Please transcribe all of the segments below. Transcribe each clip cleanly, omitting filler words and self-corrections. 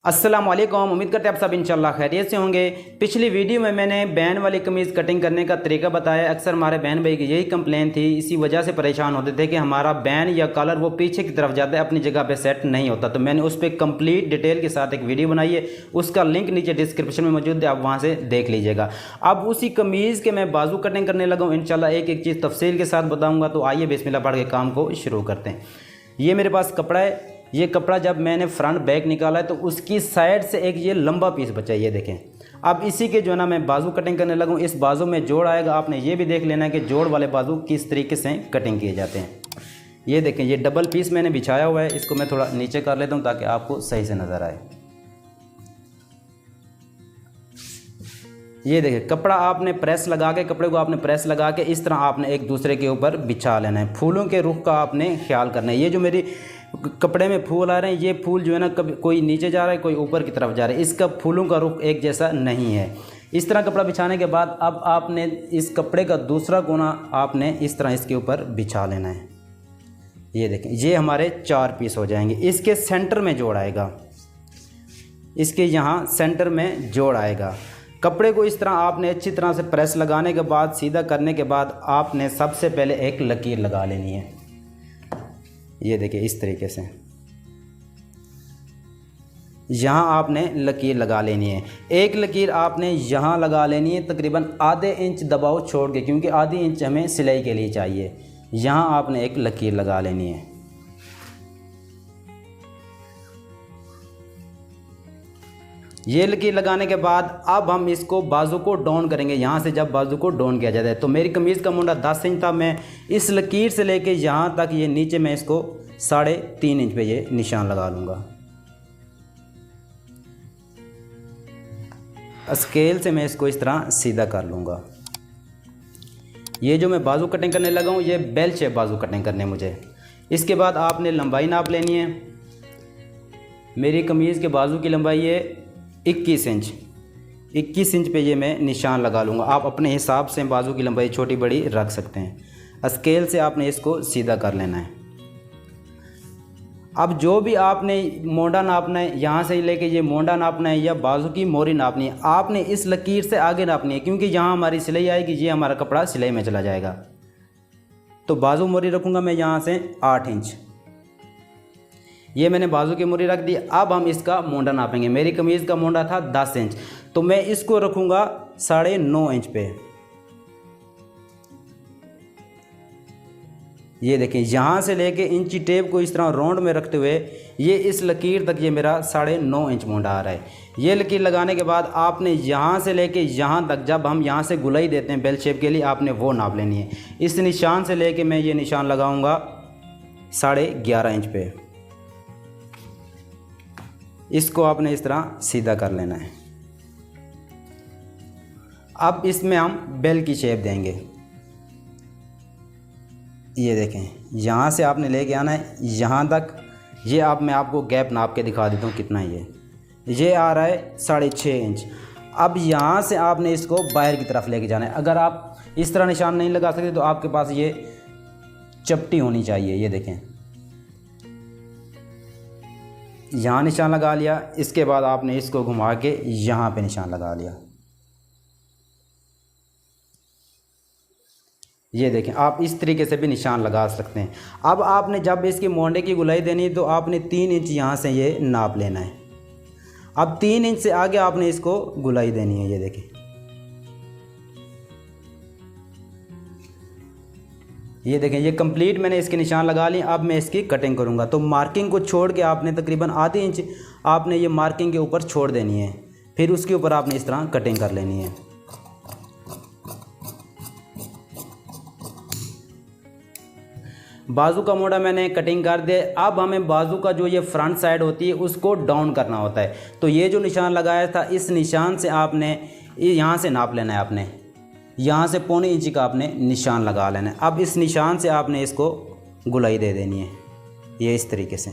अस्सलाम वालेकुम। उम्मीद करते हैं आप सब इंशाल्लाह खैरियत से होंगे। पिछली वीडियो में मैंने बैन वाली कमीज़ कटिंग करने का तरीका बताया। अक्सर हमारे बहन भाई की यही कंप्लेन थी, इसी वजह से परेशान होते थे कि हमारा बैन या कलर वो पीछे की तरफ जाता है, अपनी जगह पे सेट नहीं होता। तो मैंने उस पर कंप्लीट डिटेल के साथ एक वीडियो बनाई है, उसका लिंक नीचे डिस्क्रिप्शन में मौजूद है, आप वहाँ से देख लीजिएगा। अब उसी कमीज़ के मैं बाजू कटिंग करने लगा हूँ। इंशाल्लाह एक एक चीज़ तफसील के साथ बताऊँगा। तो आइए बिस्मिल्लाह पढ़ के काम को शुरू करते हैं। ये मेरे पास कपड़ा है। ये कपड़ा जब मैंने फ्रंट बैक निकाला है तो उसकी साइड से एक ये लंबा पीस बचा है, ये देखें। अब इसी के जो है ना मैं बाजू कटिंग करने लगूँ। इस बाजू में जोड़ आएगा, आपने ये भी देख लेना है कि जोड़ वाले बाजू किस तरीके से कटिंग किए जाते हैं। ये देखें, ये डबल पीस मैंने बिछाया हुआ है। इसको मैं थोड़ा नीचे कर लेता हूँ ताकि आपको सही से नज़र आए। ये देखिए, कपड़ा आपने प्रेस लगा के, कपड़े को आपने प्रेस लगा के इस तरह आपने एक दूसरे के ऊपर बिछा लेना है। फूलों के रुख का आपने ख्याल करना है। ये जो मेरी कपड़े में फूल आ रहे हैं, ये फूल जो है ना कभी कोई नीचे जा रहा है, कोई ऊपर की तरफ जा रहा है। इसका फूलों का रुख एक जैसा नहीं है। इस तरह कपड़ा बिछाने के बाद अब आपने इस कपड़े का दूसरा कोना आपने इस तरह इसके ऊपर बिछा लेना है। ये देखें, ये हमारे 4 पीस हो जाएंगे। इसके सेंटर में जोड़ आएगा, इसके यहाँ सेंटर में जोड़ आएगा। कपड़े को इस तरह आपने अच्छी तरह से प्रेस लगाने के बाद, सीधा करने के बाद आपने सबसे पहले एक लकीर लगा लेनी है। ये देखिए, इस तरीके से यहाँ आपने लकीर लगा लेनी है। एक लकीर आपने यहाँ लगा लेनी है, तकरीबन आधे इंच दबाव छोड़ के, क्योंकि आधी इंच हमें सिलाई के लिए चाहिए। यहाँ आपने एक लकीर लगा लेनी है। ये लकीर लगाने के बाद अब हम इसको बाजू को डाउन करेंगे। यहाँ से जब बाजू को डाउन किया जाता है तो मेरी कमीज़ का मुंडा 10 इंच था। मैं इस लकीर से लेके यहाँ तक, ये नीचे मैं इसको 3.5 इंच पे ये निशान लगा लूँगा। स्केल से मैं इसको इस तरह सीधा कर लूँगा। ये जो मैं बाजू कटिंग करने लगा हूँ, ये बेल शेप बाजू कटिंग करने मुझे। इसके बाद आपने लंबाई नाप लेनी है। मेरी कमीज़ के बाजू की लंबाई है 21 इंच। 21 इंच पे ये मैं निशान लगा लूँगा। आप अपने हिसाब से बाजू की लंबाई छोटी बड़ी रख सकते हैं। स्केल से आपने इसको सीधा कर लेना है। अब जो भी आपने मोंडा नापना है, यहाँ से लेके ये मोंडा नापना है या बाजू की मोरी नापनी है, आपने इस लकीर से आगे नापनी है, क्योंकि यहाँ हमारी सिलाई आएगी, ये हमारा कपड़ा सिलाई में चला जाएगा। तो बाजू मोरी रखूँगा मैं यहाँ से 8 इंच। ये मैंने बाजू की मोरी रख दी। अब हम इसका मोंडा नापेंगे। मेरी कमीज़ का मोंडा था 10 इंच, तो मैं इसको रखूँगा 9.5 इंच पे। ये देखें, यहाँ से लेके इंची टेप को इस तरह राउंड में रखते हुए ये इस लकीर तक ये मेरा 9.5 इंच मोंडा आ रहा है। ये लकीर लगाने के बाद आपने यहाँ से लेके यहाँ तक, जब हम यहाँ से गुलाई देते हैं बेल शेप के लिए, आपने वो नाप लेनी है। इस निशान से लेके मैं ये निशान लगाऊंगा 11.5 इंच पे। इसको आपने इस तरह सीधा कर लेना है। अब इसमें हम बेल की शेप देंगे। ये देखें, यहाँ से आपने लेके आना है यहाँ तक। ये मैं आपको गैप नाप के दिखा देता हूँ कितना ये आ रहा है 6.5 इंच। अब यहाँ से आपने इसको बाहर की तरफ लेके जाना है। अगर आप इस तरह निशान नहीं लगा सकते तो आपके पास ये चपटी होनी चाहिए। ये देखें, यहाँ निशान लगा लिया। इसके बाद आपने इसको घुमा के यहाँ पे निशान लगा लिया। ये देखें, आप इस तरीके से भी निशान लगा सकते हैं। अब आपने जब इसके मोंडे की गुलाई देनी है तो आपने 3 इंच यहाँ से ये नाप लेना है। अब 3 इंच से आगे आपने इसको गुलाई देनी है। ये देखें, ये कंप्लीट मैंने इसके निशान लगा लिए। अब मैं इसकी कटिंग करूँगा। तो मार्किंग को छोड़ के आपने तकरीबन आधी इंच आपने ये मार्किंग के ऊपर छोड़ देनी है। फिर उसके ऊपर आपने इस तरह कटिंग कर लेनी है। बाजू का मोड़ा मैंने कटिंग कर दिया। अब हमें बाजू का जो ये फ्रंट साइड होती है उसको डाउन करना होता है। तो ये जो निशान लगाया था, इस निशान से आपने यहाँ से नाप लेना है। आपने यहाँ से 1.25 इंच का आपने निशान लगा लेना है। अब इस निशान से आपने इसको गुलाई दे देनी है, ये इस तरीके से।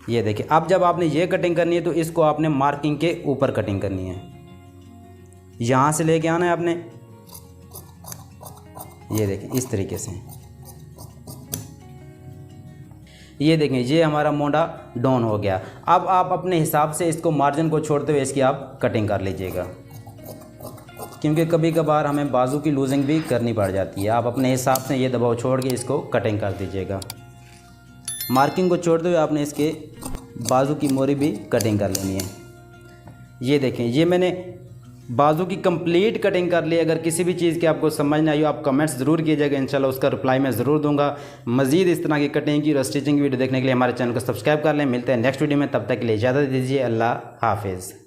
ये देखिए, अब जब आपने ये कटिंग करनी है तो इसको आपने मार्किंग के ऊपर कटिंग करनी है। यहाँ से लेके आना है आपने। ये देखें, इस तरीके से। ये देखें, ये हमारा मोंडा डाउन हो गया। अब आप अपने हिसाब से इसको मार्जिन को छोड़ते हुए इसकी आप कटिंग कर लीजिएगा, क्योंकि कभी कभार हमें बाजू की लूजिंग भी करनी पड़ जाती है। आप अपने हिसाब से ये दबाव छोड़ के इसको कटिंग कर दीजिएगा। मार्किंग को छोड़ते हुए आपने इसके बाजू की मोरी भी कटिंग कर लेनी है। ये देखें, ये मैंने बाजू की कंप्लीट कटिंग कर ली। अगर किसी भी चीज़ की आपको समझ नहीं आई हो, आप कमेंट्स ज़रूर कीजिएगा, इंशाल्लाह उसका रिप्लाई मैं ज़रूर दूंगा। मज़ीद इस तरह की कटिंग की और स्टिचिंग की वीडियो देखने के लिए हमारे चैनल को सब्सक्राइब कर लें। मिलते हैं नेक्स्ट वीडियो में, तब तक के लिए इजाज़त दीजिए। अल्लाह हाफिज़।